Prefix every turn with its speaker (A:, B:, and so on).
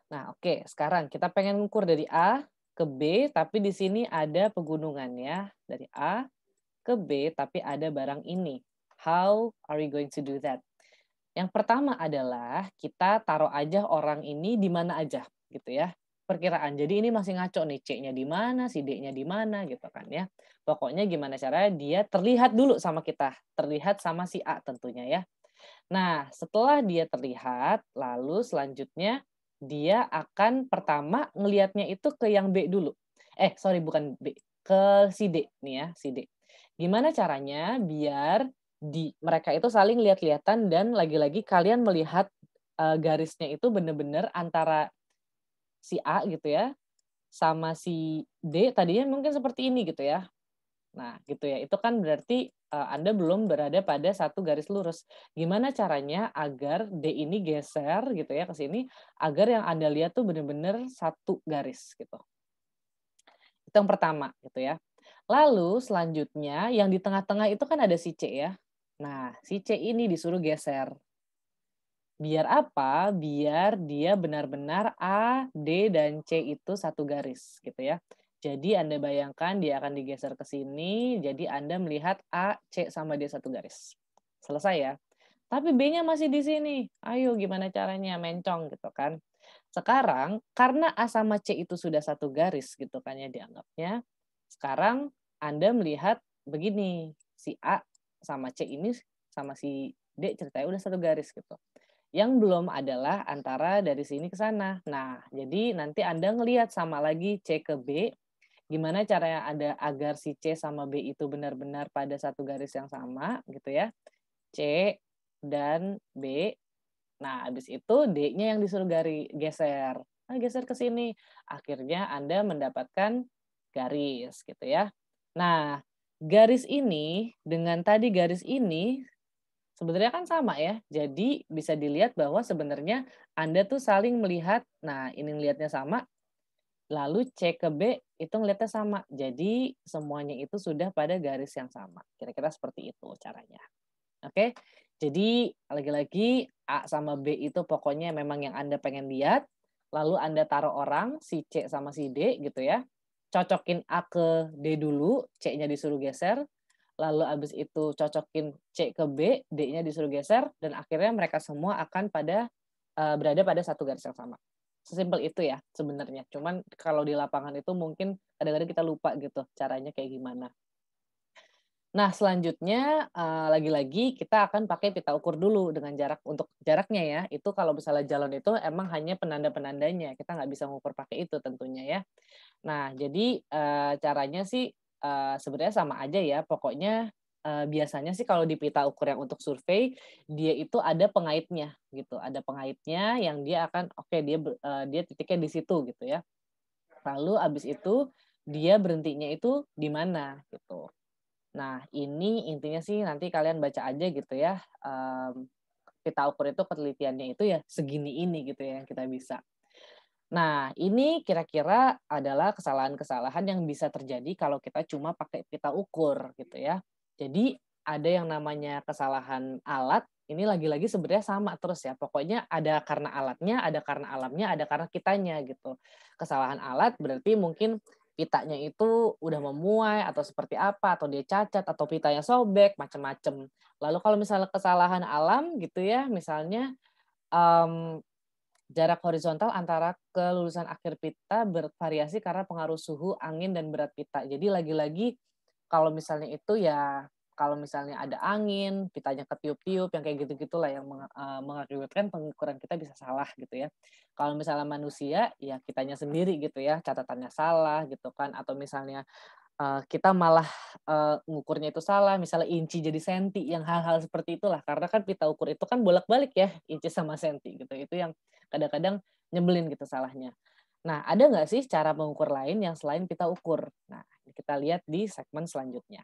A: Nah, oke, sekarang kita pengen ngukur dari A ke B, tapi di sini ada pegunungannya. Dari A ke B, tapi ada barang ini. How are we going to do that? Yang pertama adalah kita taruh aja orang ini di mana aja, gitu ya. Perkiraan. Jadi ini masih ngaco nih, C-nya di mana, si D-nya di mana, gitu kan ya. Pokoknya gimana caranya dia terlihat dulu sama kita, terlihat sama si A tentunya ya. Nah, setelah dia terlihat, lalu selanjutnya dia akan pertama ngelihatnya itu ke yang B dulu. Sorry bukan B, ke si D nih ya, si D. Gimana caranya biar mereka itu saling lihat-lihatan dan lagi-lagi kalian melihat, garisnya itu bener-bener antara si A gitu ya, sama si D tadinya mungkin seperti ini gitu ya. Nah, gitu ya. Itu kan berarti, Anda belum berada pada satu garis lurus. Gimana caranya agar D ini geser gitu ya ke sini, agar yang Anda lihat tuh bener-bener satu garis gitu. Itu yang pertama gitu ya. Lalu selanjutnya yang di tengah-tengah itu kan ada si C ya. Nah, si C ini disuruh geser. Biar apa? Biar dia benar-benar A, D, dan C itu satu garis gitu ya. Jadi Anda bayangkan dia akan digeser ke sini, jadi Anda melihat A, C, sama D satu garis. Selesai ya. Tapi B-nya masih di sini. Ayo gimana caranya? Mencong gitu kan. Sekarang karena A sama C itu sudah satu garis gitu kan ya dianggapnya. Sekarang Anda melihat begini, si A sama C ini sama si D ceritanya udah satu garis gitu. Yang belum adalah antara dari sini ke sana. Nah, jadi nanti Anda ngelihat sama lagi C ke B, gimana caranya ada agar si C sama B itu benar-benar pada satu garis yang sama gitu ya. C dan B. Nah, habis itu D-nya yang disuruh geser. Nah, geser ke sini. Akhirnya Anda mendapatkan garis gitu ya. Nah, garis ini dengan tadi garis ini sebenarnya kan sama ya. Jadi bisa dilihat bahwa sebenarnya Anda tuh saling melihat, nah ini ngelihatnya sama, lalu C ke B itu ngelihatnya sama. Jadi semuanya itu sudah pada garis yang sama. Kira-kira seperti itu caranya. Oke. Jadi lagi-lagi A sama B itu pokoknya memang yang Anda pengen lihat, lalu Anda taruh orang si C sama si D gitu ya. Cocokin A ke D dulu, C-nya disuruh geser, lalu abis itu cocokin C ke B, D-nya disuruh geser, dan akhirnya mereka semua akan berada pada satu garis yang sama. Sesimpel itu ya sebenarnya. Cuman kalau di lapangan itu mungkin kadang-kadang kita lupa gitu caranya kayak gimana. Nah selanjutnya, lagi-lagi kita akan pakai pita ukur dulu dengan untuk jaraknya ya, itu kalau misalnya jalan itu emang hanya penanda-penandanya, kita nggak bisa ngukur pakai itu tentunya ya. Nah, jadi, caranya sih, sebenarnya sama aja ya, pokoknya, biasanya sih kalau di pita ukur yang untuk survei, dia itu ada pengaitnya gitu, ada pengaitnya yang dia akan oke dia titiknya di situ gitu ya. Lalu abis itu dia berhentinya itu di mana gitu. Nah, ini intinya sih nanti kalian baca aja gitu ya, pita ukur itu penelitiannya itu ya segini ini gitu ya yang kita bisa. Nah, ini kira-kira adalah kesalahan-kesalahan yang bisa terjadi kalau kita cuma pakai pita ukur gitu ya. Jadi ada yang namanya kesalahan alat, ini lagi-lagi sebenarnya sama terus ya. Pokoknya ada karena alatnya, ada karena alamnya, ada karena kitanya gitu. Kesalahan alat berarti mungkin pitanya itu udah memuai atau seperti apa, atau dia cacat, atau pitanya sobek, macam-macam. Lalu kalau misalnya kesalahan alam gitu ya, misalnya mmm, jarak horizontal antara kelulusan akhir pita bervariasi karena pengaruh suhu, angin, dan berat pita. Jadi lagi-lagi kalau misalnya itu ya kalau misalnya ada angin, pitanya ketiup-tiup, yang kayak gitu-gitulah yang mengakibatkan pengukuran kita bisa salah gitu ya. Kalau misalnya manusia, ya kitanya sendiri gitu ya, catatannya salah gitu kan, atau misalnya kita malah, ngukurnya itu salah, misalnya inci jadi senti, yang hal-hal seperti itulah. Karena kan pita ukur itu kan bolak-balik ya, inci sama senti gitu. Itu yang kadang-kadang nyebelin gitu salahnya. Nah, ada nggak sih cara mengukur lain yang selain pita ukur? Nah, kita lihat di segmen selanjutnya.